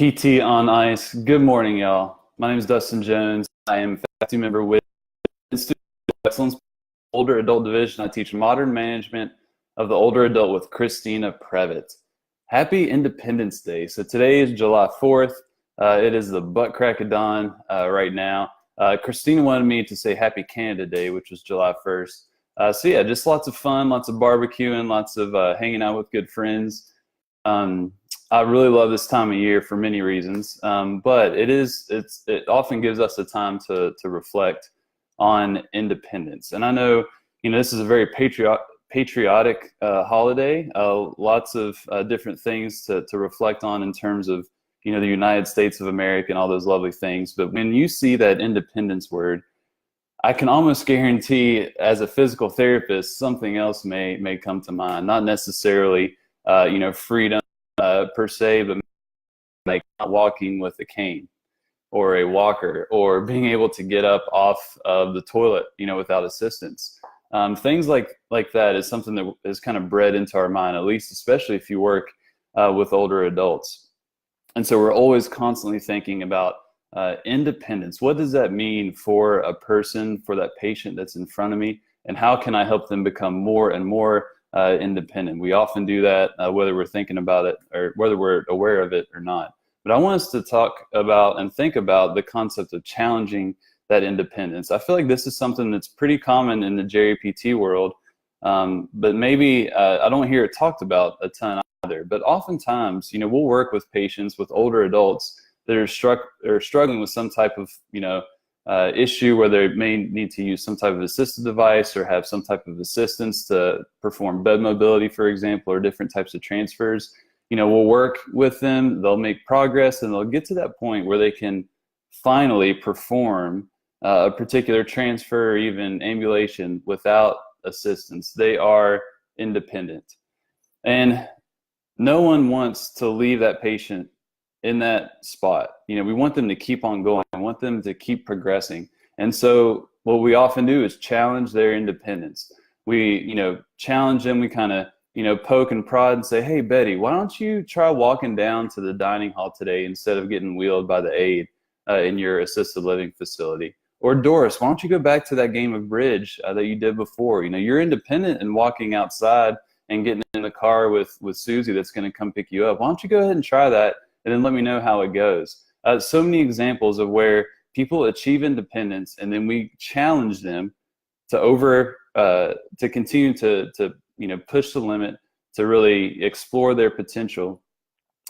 PT on Ice. Good morning, y'all. My name is Dustin Jones. I am a faculty member with Institute of Excellence Older Adult Division. I teach modern management of the older adult with Christina Previtt. Happy Independence Day. So today is July 4th. It is the butt crack of dawn right now. Christina wanted me to say Happy Canada Day, which was July 1st. So yeah, just lots of fun, lots of barbecuing, lots of hanging out with good friends. I really love this time of year for many reasons, but it often gives us a time to reflect on independence. And I know, this is a very patriotic holiday. Lots of different things to reflect on in terms of, the United States of America and all those lovely things. But when you see that independence word, I can almost guarantee, as a physical therapist, something else may come to mind. Not necessarily, freedom per se, but like walking with a cane or a walker, or being able to get up off of the toilet, without assistance. Things like that is something that is kind of bred into our mind, at least, especially if you work with older adults. And so we're always constantly thinking about independence. What does that mean for a person, for that patient that's in front of me, and how can I help them become more and more independent? We often do that, whether we're thinking about it or whether we're aware of it or not. But I want us to talk about and think about the concept of challenging that independence. I feel like this is something that's pretty common in the JAPT world, but maybe I don't hear it talked about a ton either. But oftentimes, we'll work with patients, with older adults that are struggling with some type of, issue where they may need to use some type of assistive device or have some type of assistance to perform bed mobility, for example, or different types of transfers. We'll work with them, they'll make progress, and they'll get to that point where they can finally perform a particular transfer or even ambulation without assistance. They are independent. And no one wants to leave that patient in that spot. We want them to keep on going. I want them to keep progressing. And so what we often do is challenge their independence. We, challenge them. We kind of, poke and prod and say, hey, Betty, why don't you try walking down to the dining hall today instead of getting wheeled by the aide in your assisted living facility? Or Doris, why don't you go back to that game of bridge that you did before? You're independent in walking outside and getting in the car with Susie that's going to come pick you up. Why don't you go ahead and try that, and then let me know how it goes. So many examples of where people achieve independence, and then we challenge them to continue to push the limit, to really explore their potential.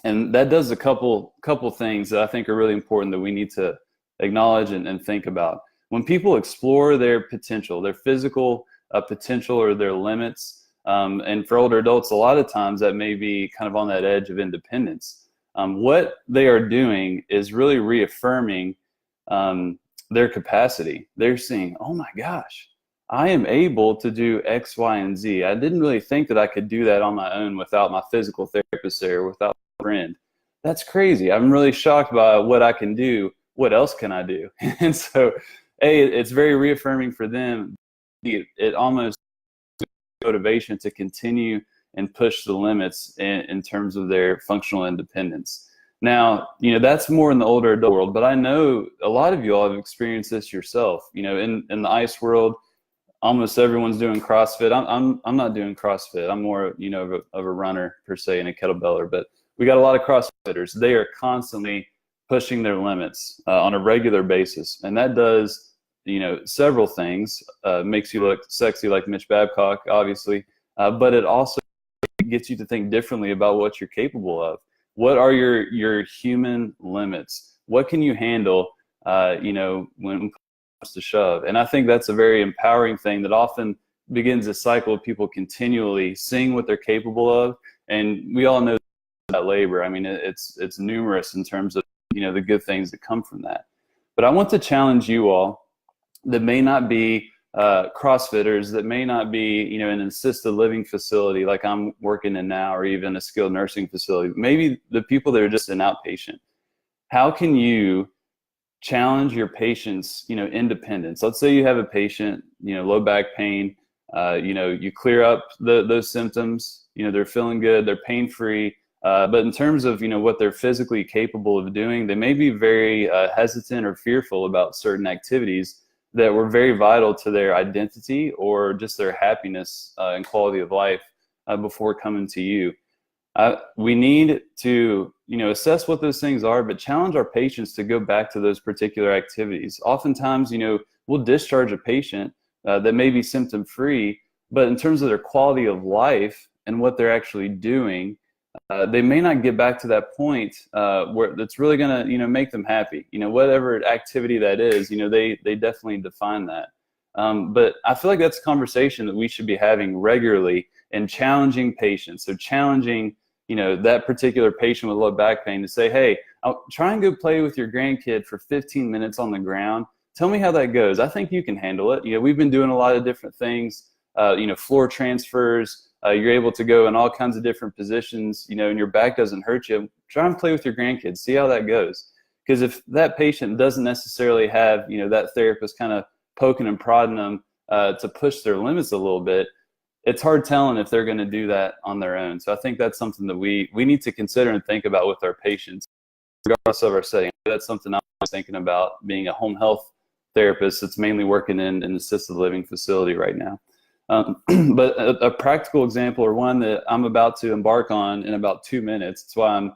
And that does a couple things that I think are really important that we need to acknowledge and think about. When people explore their potential, their physical potential or their limits, and for older adults, a lot of times that may be kind of on that edge of independence. What they are doing is really reaffirming their capacity. They're saying, oh my gosh, I am able to do X, Y, and Z. I didn't really think that I could do that on my own without my physical therapist there, without a friend. That's crazy. I'm really shocked by what I can do. What else can I do? And so, it's very reaffirming for them. It almost motivation to continue and push the limits in terms of their functional independence. Now, that's more in the older adult world, but I know a lot of you all have experienced this yourself. In the ice world, almost everyone's doing CrossFit. I'm not doing CrossFit. I'm more, of a runner per se and a kettlebeller, but we got a lot of CrossFitters. They are constantly pushing their limits on a regular basis, and that does several things. Makes you look sexy like Mitch Babcock, obviously, but it also gets you to think differently about what you're capable of. What are your human limits? What can you handle, when it comes to shove? And I think that's a very empowering thing that often begins a cycle of people continually seeing what they're capable of. And we all know that labor. I mean, it's numerous in terms of, the good things that come from that. But I want to challenge you all that may not be CrossFitters, that may not be, in an assisted living facility like I'm working in now, or even a skilled nursing facility. Maybe the people that are just an outpatient. How can you challenge your patient's, independence? Let's say you have a patient, low back pain. You clear up those symptoms. They're feeling good. They're pain-free. But in terms of, what they're physically capable of doing, they may be very hesitant or fearful about certain activities that were very vital to their identity or just their happiness and quality of life before coming to you. We need to, assess what those things are, but challenge our patients to go back to those particular activities. Oftentimes, we'll discharge a patient that may be symptom free, but in terms of their quality of life and what they're actually doing, they may not get back to that point where that's really going to, make them happy. Whatever activity that is, they definitely define that. But I feel like that's a conversation that we should be having regularly and challenging patients. So challenging, that particular patient with low back pain to say, hey, I'll try and go play with your grandkid for 15 minutes on the ground. Tell me how that goes. I think you can handle it. We've been doing a lot of different things, floor transfers. You're able to go in all kinds of different positions, and your back doesn't hurt you. Try and play with your grandkids. See how that goes. Because if that patient doesn't necessarily have, that therapist kind of poking and prodding them to push their limits a little bit, it's hard telling if they're going to do that on their own. So I think that's something that we need to consider and think about with our patients, regardless of our setting. That's something I'm thinking about, being a home health therapist that's mainly working in an assisted living facility right now. But a practical example, or one that I'm about to embark on in about 2 minutes. That's why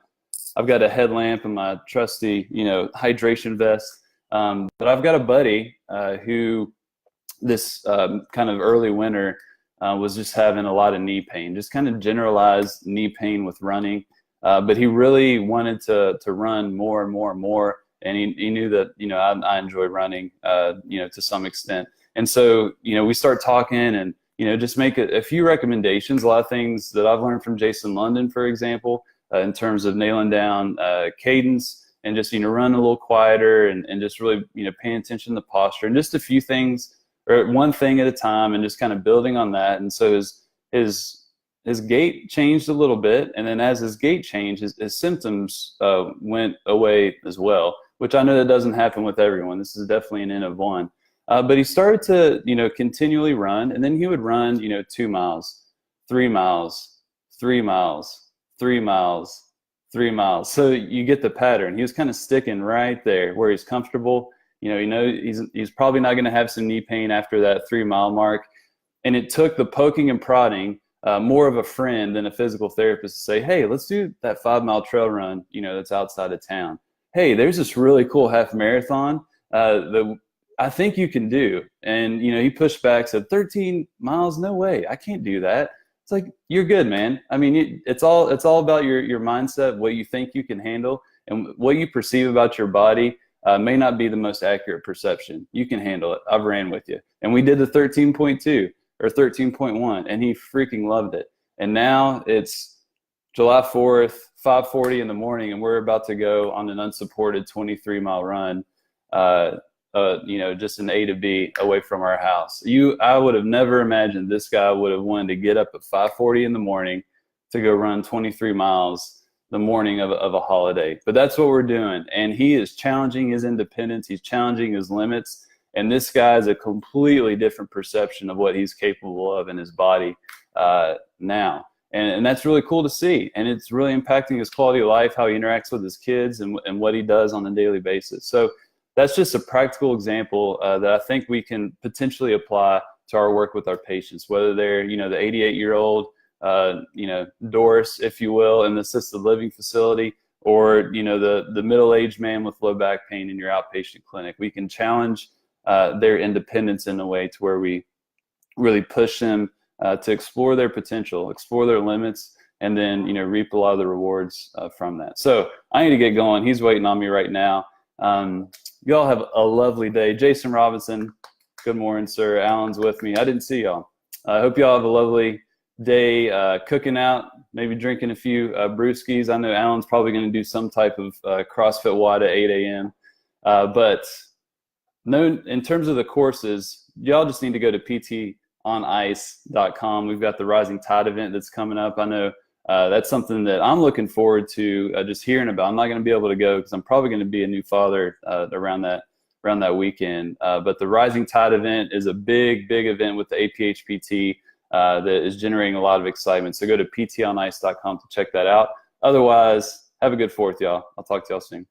I've got a headlamp and my trusty, hydration vest. But I've got a buddy who this kind of early winter was just having a lot of knee pain, just kind of generalized knee pain with running. But he really wanted to run more and more and more. And he knew that, I enjoy running, to some extent. And so, we start talking and, just make a few recommendations, a lot of things that I've learned from Jason London, for example, in terms of nailing down cadence and just, run a little quieter and just really, paying attention to posture and just a few things, or one thing at a time, and just kind of building on that. And so his gait changed a little bit. And then as his gait changed, his symptoms went away as well, which I know that doesn't happen with everyone. This is definitely an N of one. But he started to, continually run, and then he would run, 2 miles, 3 miles, 3 miles, 3 miles, 3 miles. So you get the pattern. He was kind of sticking right there where he's comfortable. He's probably not going to have some knee pain after that 3 mile mark. And it took the poking and prodding, more of a friend than a physical therapist, to say, hey, let's do that 5 mile trail run, that's outside of town. Hey, there's this really cool half marathon that I think you can do. And, he pushed back, said 13 miles, no way, I can't do that. It's like, you're good, man. I mean, it's all about your mindset, what you think you can handle, and what you perceive about your body may not be the most accurate perception. You can handle it. I've ran with you. And we did the 13.2 or 13.1, and he freaking loved it. And now it's July 4th, 5:40 in the morning, and we're about to go on an unsupported 23-mile run, just an A to B away from our house. I would have never imagined this guy would have wanted to get up at 5:40 in the morning to go run 23 miles the morning of a holiday. But that's what we're doing. And he is challenging his independence. He's challenging his limits. And this guy has a completely different perception of what he's capable of in his body now. And that's really cool to see. And it's really impacting his quality of life, how he interacts with his kids and what he does on a daily basis. So that's just a practical example that I think we can potentially apply to our work with our patients, whether they're, the 88-year-old, Doris, if you will, in the assisted living facility, or, the middle-aged man with low back pain in your outpatient clinic. We can challenge their independence in a way to where we really push them to explore their potential, explore their limits, and then, reap a lot of the rewards from that. So I need to get going. He's waiting on me right now. Y'all have a lovely day. Jason Robinson, good morning, sir. Alan's with me. I didn't see y'all. I hope y'all have a lovely day cooking out, maybe drinking a few brewskis. I know Alan's probably going to do some type of CrossFit WOD at 8 a.m. But no, in terms of the courses, y'all just need to go to ptonice.com. We've got the Rising Tide event that's coming up. I know that's something that I'm looking forward to just hearing about. I'm not going to be able to go because I'm probably going to be a new father around that weekend. But the Rising Tide event is a big event with the APHPT that is generating a lot of excitement. So go to ptonice.com to check that out. Otherwise, have a good 4th, y'all. I'll talk to y'all soon.